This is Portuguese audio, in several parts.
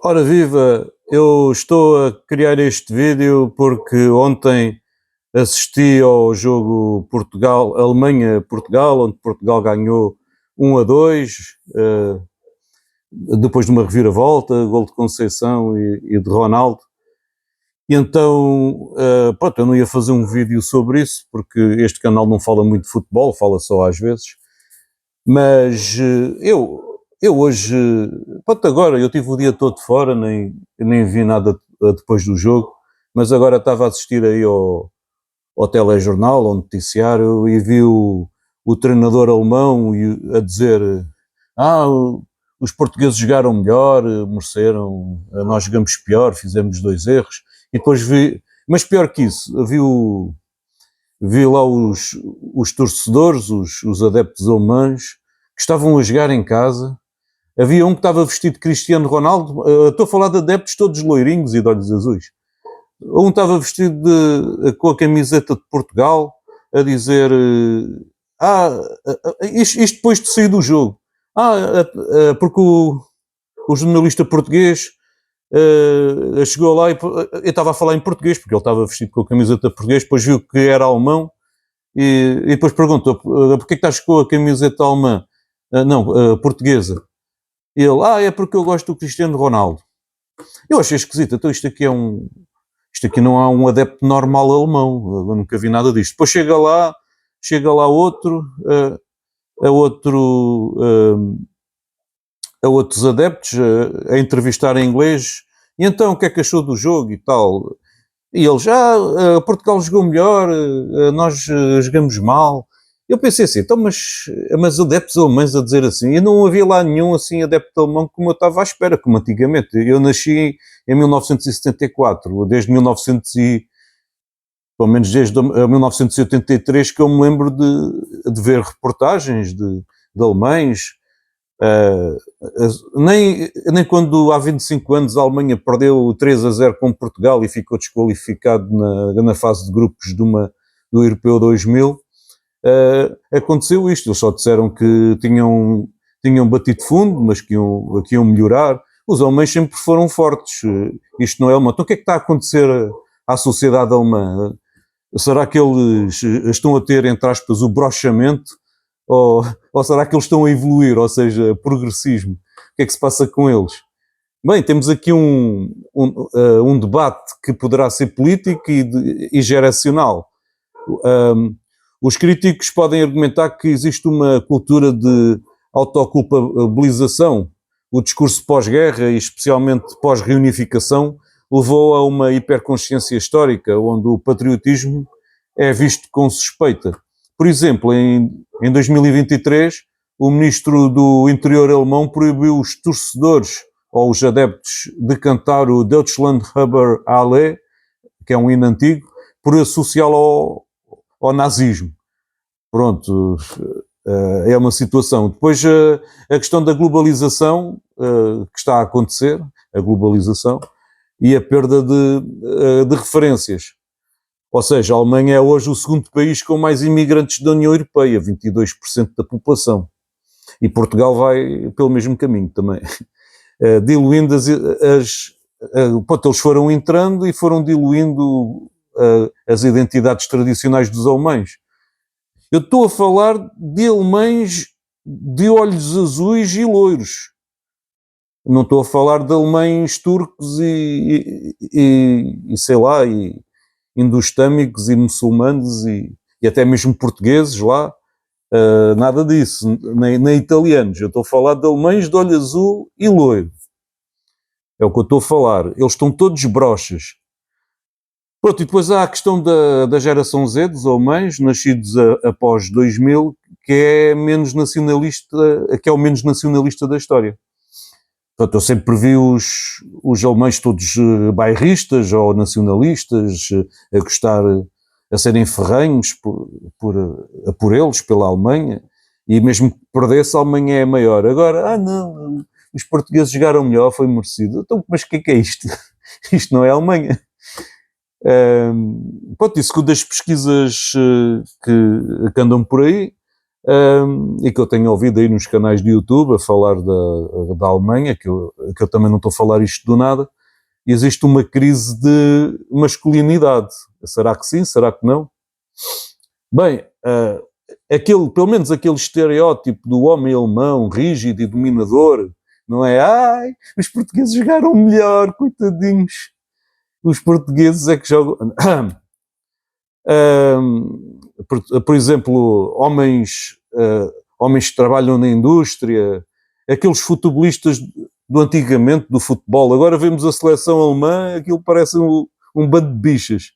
Ora viva, eu estou a criar este vídeo porque ontem assisti ao jogo Alemanha-Portugal, onde Portugal ganhou 1-2, depois de uma reviravolta, gol de Conceição e de Ronaldo. E então, pronto, eu não ia fazer um vídeo sobre isso, porque este canal não fala muito de futebol, fala só às vezes. Mas eu hoje, pronto, agora eu tive o dia todo fora, nem vi nada depois do jogo, mas agora estava a assistir aí ao telejornal, ao noticiário, e vi o treinador alemão a dizer: ah, os portugueses jogaram melhor, mereceram, nós jogamos pior, fizemos 2 erros. E depois vi, mas pior que isso, vi lá os torcedores, os adeptos alemães, que estavam a jogar em casa. Havia um que estava vestido de Cristiano Ronaldo, estou a falar de adeptos todos loirinhos e de olhos azuis. Um estava vestido com a camiseta de Portugal, a dizer: isto depois de sair do jogo. Porque o jornalista português chegou lá e eu estava a falar em português, porque ele estava vestido com a camiseta português, depois viu que era alemão e depois perguntou: porquê que estás com a camiseta alemã? Não, portuguesa. E ele: é porque eu gosto do Cristiano Ronaldo. Eu achei esquisito, então isto aqui não é um adepto normal alemão, eu nunca vi nada disto. Depois chega lá outro, a outros adeptos a entrevistar em inglês, e então o que é que achou do jogo e tal? E eles: Portugal jogou melhor, nós jogamos mal. Eu pensei assim, então, mas adeptos alemães a dizer assim, e não havia lá nenhum assim adepto alemão como eu estava à espera, como antigamente. Eu nasci em 1974, pelo menos desde 1983 que eu me lembro de ver reportagens de alemães. Nem quando há 25 anos a Alemanha perdeu 3-0 com Portugal e ficou desqualificado na fase de grupos do Europeu 2000, aconteceu isto. Eles só disseram que tinham batido fundo, mas que iam melhorar. Os alemães sempre foram fortes. Isto não é alemão. Então o que é que está a acontecer à sociedade alemã? Será que eles estão a ter, entre aspas, o brochamento? Ou será que eles estão a evoluir, ou seja, progressismo? O que é que se passa com eles? Bem, temos aqui um debate que poderá ser político e geracional. Os críticos podem argumentar que existe uma cultura de autoculpabilização. O discurso pós-guerra, e especialmente pós-reunificação, levou a uma hiperconsciência histórica, onde o patriotismo é visto com suspeita. Por exemplo, em 2023, o ministro do Interior alemão proibiu os torcedores ou os adeptos de cantar o Deutschland über alle, que é um hino antigo, por associá-lo ao nazismo. Pronto, é uma situação. Depois a questão da globalização que está a acontecer, a globalização, e a perda de referências. Ou seja, a Alemanha é hoje o segundo país com mais imigrantes da União Europeia, 22% da população. E Portugal vai pelo mesmo caminho também. Diluindo eles foram entrando e foram diluindo as identidades tradicionais dos alemães. Eu estou a falar de alemães de olhos azuis e loiros. Não estou a falar de alemães turcos e sei lá, e indostâmicos e muçulmanos e até mesmo portugueses lá. Nada disso, nem italianos. Eu estou a falar de alemães de olho azul e loiro. É o que eu estou a falar. Eles estão todos brochas. Pronto, e depois há a questão da geração Z, dos alemães, nascidos após 2000, que é menos nacionalista, que é o menos nacionalista da história. Portanto, eu sempre vi os alemães todos bairristas ou nacionalistas, a gostar, a serem ferrenhos por eles, pela Alemanha, e mesmo que perdesse, a Alemanha é maior. Agora, não, os portugueses jogaram melhor, foi merecido. Então, mas o que é isto? Isto não é a Alemanha. Pronto, e segundo as pesquisas que andam por aí, e que eu tenho ouvido aí nos canais de YouTube a falar da Alemanha, que eu também não estou a falar isto do nada. Existe uma crise de masculinidade. Será que sim? Será que não? Bem, pelo menos aquele estereótipo do homem alemão, rígido e dominador, não é? Ai, os portugueses jogaram melhor, coitadinhos. Os portugueses é que jogam... por exemplo, homens que trabalham na indústria, aqueles futebolistas do antigamente, do futebol. Agora vemos a seleção alemã, aquilo parece um bando de bichas.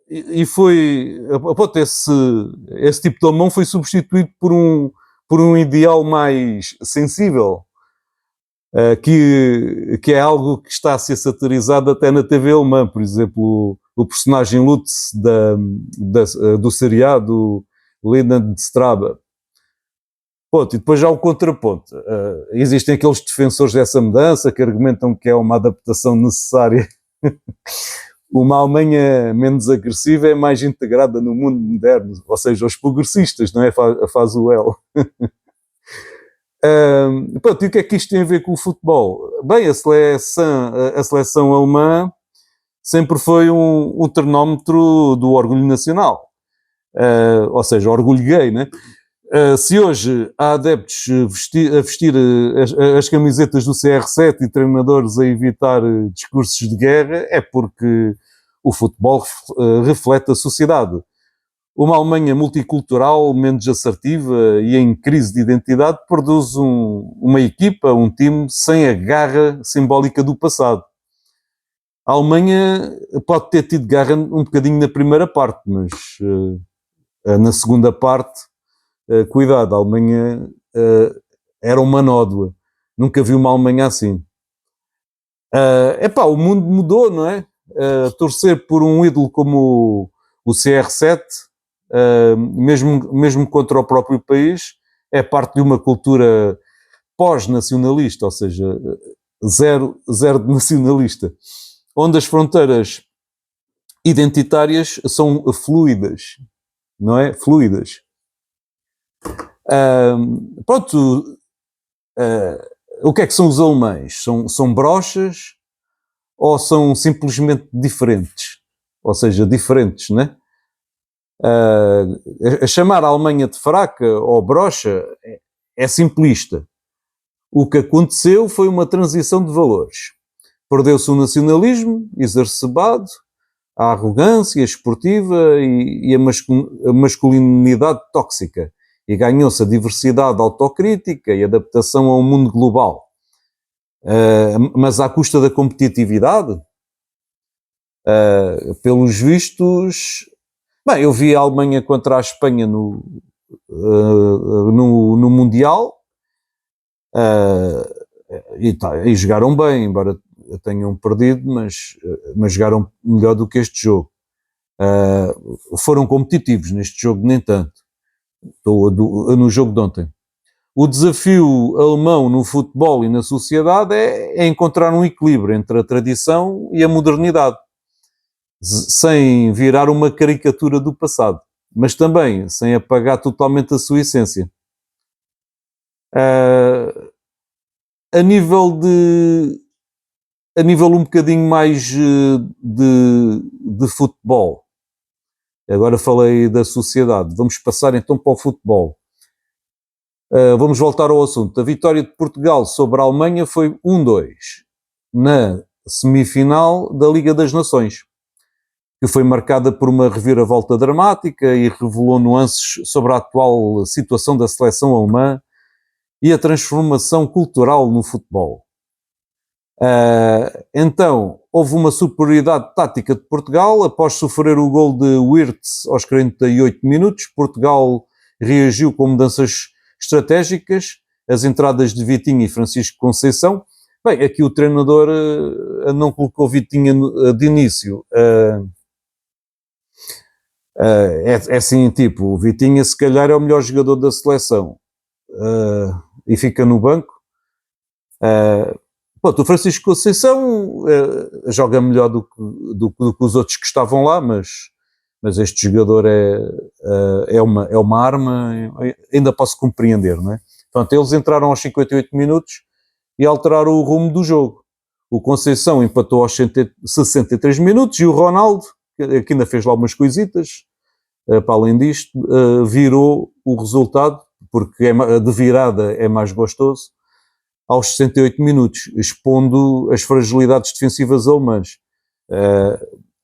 E foi... Pronto, esse tipo de alemão foi substituído por um ideal mais sensível, que é algo que está a ser satirizado até na TV alemã. Por exemplo, o personagem Lutz do seriado Lindenstrabe. E depois já o contraponto. Existem aqueles defensores dessa mudança que argumentam que é uma adaptação necessária. Uma Alemanha menos agressiva é mais integrada no mundo moderno, ou seja, os progressistas, não é? Faz o L. E o que é que isto tem a ver com o futebol? Bem, a seleção alemã sempre foi um termómetro do orgulho nacional, ou seja, orgulho gay, né? Se hoje há adeptos a vestir as camisetas do CR7 e treinadores a evitar discursos de guerra, é porque o futebol reflete a sociedade. Uma Alemanha multicultural, menos assertiva e em crise de identidade produz uma equipa, um time sem a garra simbólica do passado. A Alemanha pode ter tido garra um bocadinho na primeira parte, mas na segunda parte, cuidado, a Alemanha era uma nódoa. Nunca vi uma Alemanha assim. O mundo mudou, não é? Torcer por um ídolo como o CR7, mesmo contra o próprio país, é parte de uma cultura pós-nacionalista, ou seja, zero de nacionalista, onde as fronteiras identitárias são fluidas, não é? Fluidas. O que é que são os alemães? São brochas ou são simplesmente diferentes? Ou seja, diferentes, né? A chamar a Alemanha de fraca ou brocha é simplista. O que aconteceu foi uma transição de valores. Perdeu-se o nacionalismo exacerbado, a arrogância esportiva e a masculinidade tóxica. E ganhou-se a diversidade autocrítica e adaptação a um mundo global. Mas à custa da competitividade? Pelos vistos... Bem, eu vi a Alemanha contra a Espanha no Mundial e jogaram bem, embora tenham perdido, mas jogaram melhor do que este jogo. Foram competitivos neste jogo, nem tanto. No jogo de ontem. O desafio alemão no futebol e na sociedade é encontrar um equilíbrio entre a tradição e a modernidade, sem virar uma caricatura do passado, mas também sem apagar totalmente a sua essência. A nível um bocadinho mais de futebol, agora falei da sociedade, vamos passar então para o futebol. Vamos voltar ao assunto. A vitória de Portugal sobre a Alemanha foi 1-2 na semifinal da Liga das Nações, que foi marcada por uma reviravolta dramática e revelou nuances sobre a atual situação da seleção alemã e a transformação cultural no futebol. Então, houve uma superioridade tática de Portugal. Após sofrer o gol de Wirtz aos 48 minutos, Portugal reagiu com mudanças estratégicas, as entradas de Vitinha e Francisco Conceição. Bem, aqui o treinador não colocou Vitinha de início. É assim, tipo, o Vitinha se calhar é o melhor jogador da seleção e fica no banco. O Francisco Conceição joga melhor do que os outros que estavam lá, mas mas este jogador é uma arma, ainda posso compreender, não é? Portanto, eles entraram aos 58 minutos e alteraram o rumo do jogo. O Conceição empatou aos 63 minutos e o Ronaldo, que ainda fez lá umas coisitas, para além disto, virou o resultado, porque de virada é mais gostoso, aos 68 minutos, expondo as fragilidades defensivas alemãs.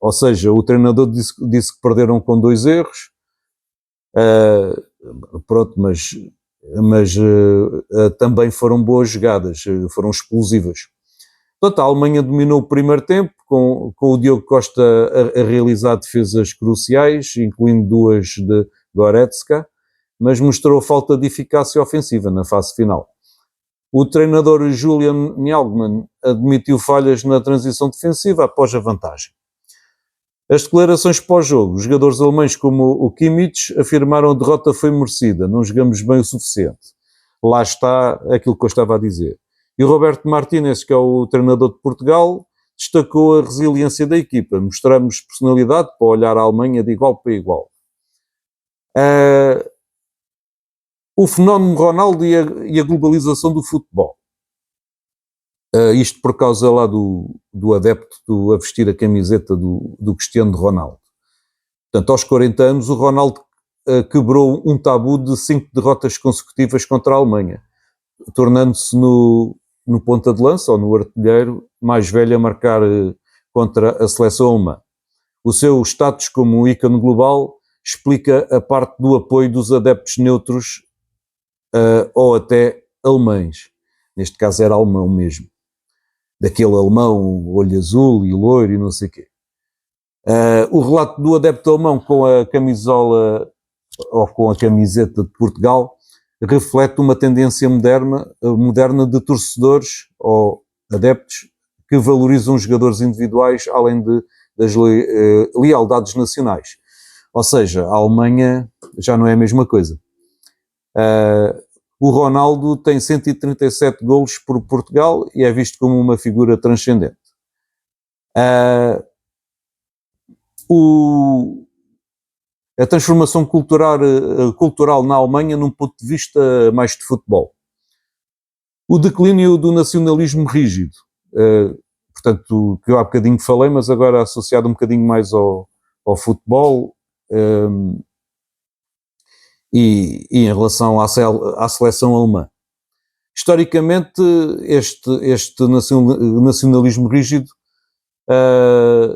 Ou seja, o treinador disse que perderam com 2 erros, pronto, mas também foram boas jogadas, foram explosivas. Portanto, a Alemanha dominou o primeiro tempo, com o Diogo Costa a realizar defesas cruciais, incluindo 2 de Goretzka, mas mostrou falta de eficácia ofensiva na fase final. O treinador Julian Nagelsmann admitiu falhas na transição defensiva após a vantagem. As declarações pós-jogo, os jogadores alemães como o Kimmich afirmaram que a derrota foi merecida, não jogamos bem o suficiente. Lá está aquilo que eu estava a dizer. E o Roberto Martínez, que é o treinador de Portugal, destacou a resiliência da equipa. Mostramos personalidade para olhar a Alemanha de igual para igual. O fenómeno Ronaldo e a globalização do futebol. Isto por causa lá do adepto a vestir a camiseta do Cristiano Ronaldo. Portanto, aos 40 anos, o Ronaldo quebrou um tabu de 5 derrotas consecutivas contra a Alemanha, tornando-se no ponta de lança, ou no artilheiro, mais velho a marcar contra a seleção alemã. O seu status como ícone global explica a parte do apoio dos adeptos neutros ou até alemães. Neste caso era alemão mesmo. Daquele alemão, olho azul e loiro e não sei o quê. O relato do adepto alemão com a camisola ou com a camiseta de Portugal reflete uma tendência moderna de torcedores ou adeptos que valorizam os jogadores individuais além das lealdades nacionais. Ou seja, a Alemanha já não é a mesma coisa. O Ronaldo tem 137 golos por Portugal e é visto como uma figura transcendente. A transformação cultural na Alemanha num ponto de vista mais de futebol. O declínio do nacionalismo rígido, portanto, que eu há bocadinho falei, mas agora associado um bocadinho mais ao futebol, e em relação à seleção alemã. Historicamente, este nacionalismo rígido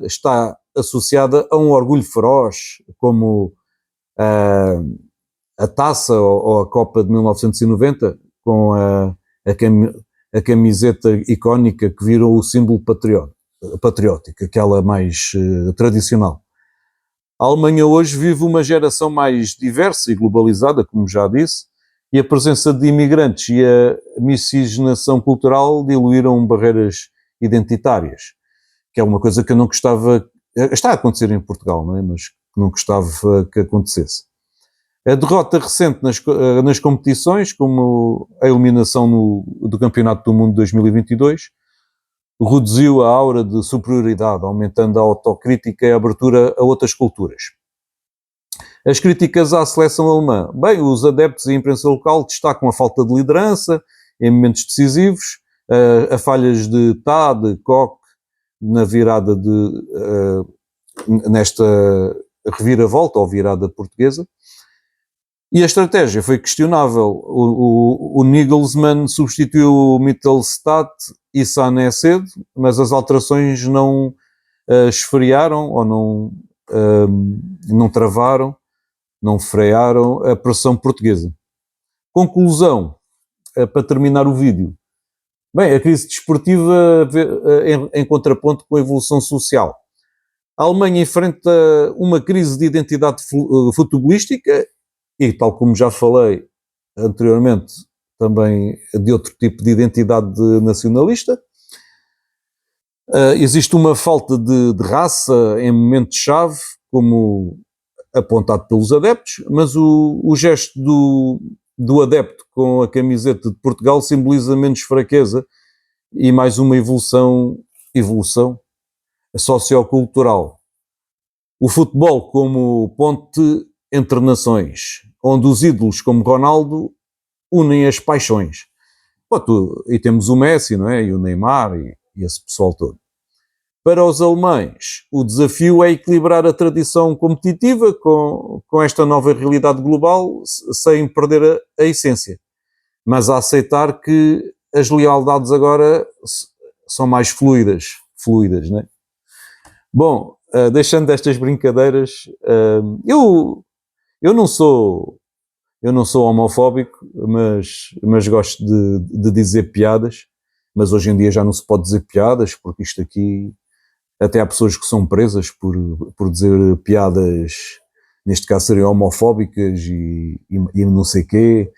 está associado a um orgulho feroz, como a taça ou a Copa de 1990, com a camiseta icónica que virou o símbolo patriótico, aquela mais tradicional. A Alemanha hoje vive uma geração mais diversa e globalizada, como já disse, e a presença de imigrantes e a miscigenação cultural diluíram barreiras identitárias, que é uma coisa que eu não gostava... Está a acontecer em Portugal, não é? Mas que não gostava que acontecesse. A derrota recente nas competições, como a eliminação do Campeonato do Mundo 2022, reduziu a aura de superioridade, aumentando a autocrítica e a abertura a outras culturas. As críticas à seleção alemã. Bem, os adeptos e a imprensa local destacam a falta de liderança em momentos decisivos, a falhas de de Koch, na virada nesta reviravolta ou virada portuguesa. E a estratégia foi questionável. O Nagelsmann substituiu o Mittelstadt e Sané cedo, mas as alterações não esfriaram ou não travaram, não frearam a pressão portuguesa. Conclusão, para terminar o vídeo. Bem, a crise desportiva em contraponto com a evolução social. A Alemanha enfrenta uma crise de identidade futebolística e, tal como já falei anteriormente, também de outro tipo de identidade nacionalista. Existe uma falta de raça em momentos-chave, como apontado pelos adeptos, mas o gesto do adepto com a camiseta de Portugal simboliza menos fraqueza e mais uma evolução sociocultural. o futebol como ponte entre nações, onde os ídolos como Ronaldo unem as paixões. E temos o Messi, não é? E o Neymar e esse pessoal todo. Para os alemães, o desafio é equilibrar a tradição competitiva com esta nova realidade global, sem perder a essência. Mas a aceitar que as lealdades agora são mais fluidas, né? Bom, deixando destas brincadeiras, eu não sou homofóbico, mas gosto de dizer piadas, mas hoje em dia já não se pode dizer piadas, porque isto aqui, até há pessoas que são presas por dizer piadas, neste caso seriam homofóbicas e não sei quê.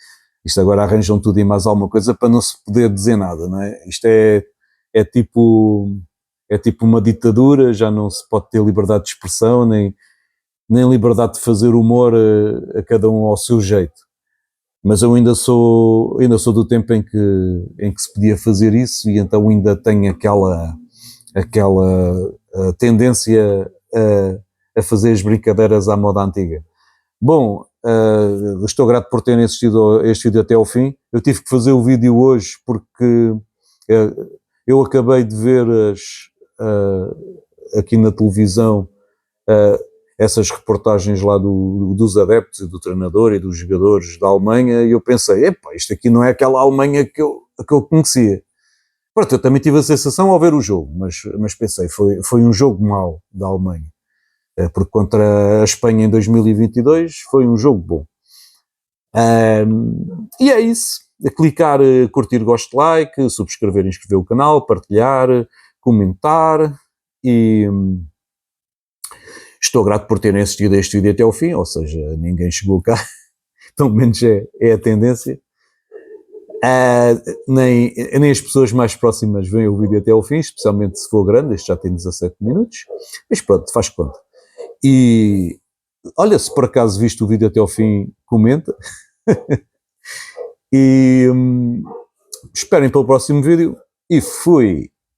Isto agora arranjam tudo e mais alguma coisa para não se poder dizer nada, não é? Isto é tipo uma ditadura, já não se pode ter liberdade de expressão, nem liberdade de fazer humor a cada um ao seu jeito. Mas eu ainda sou do tempo em que se podia fazer isso, e então ainda tenho aquela tendência a fazer as brincadeiras à moda antiga. Bom, estou grato por terem assistido a este vídeo até ao fim. Eu tive que fazer o vídeo hoje porque eu acabei de ver aqui na televisão essas reportagens lá dos adeptos e do treinador e dos jogadores da Alemanha, e eu pensei, isto aqui não é aquela Alemanha que eu conhecia. Pronto, eu também tive a sensação ao ver o jogo, mas pensei, foi um jogo mau da Alemanha, porque contra a Espanha em 2022 foi um jogo bom. E é isso, clicar, curtir, gosto, like, subscrever, inscrever o canal, partilhar, comentar, e estou grato por terem assistido a este vídeo até ao fim, ou seja, ninguém chegou cá, pelo menos é a tendência. Nem as pessoas mais próximas veem o vídeo até ao fim, especialmente se for grande. Este já tem 17 minutos, mas pronto, faz conta. E olha, se por acaso viste o vídeo até ao fim, comenta. E esperem pelo próximo vídeo, e fui!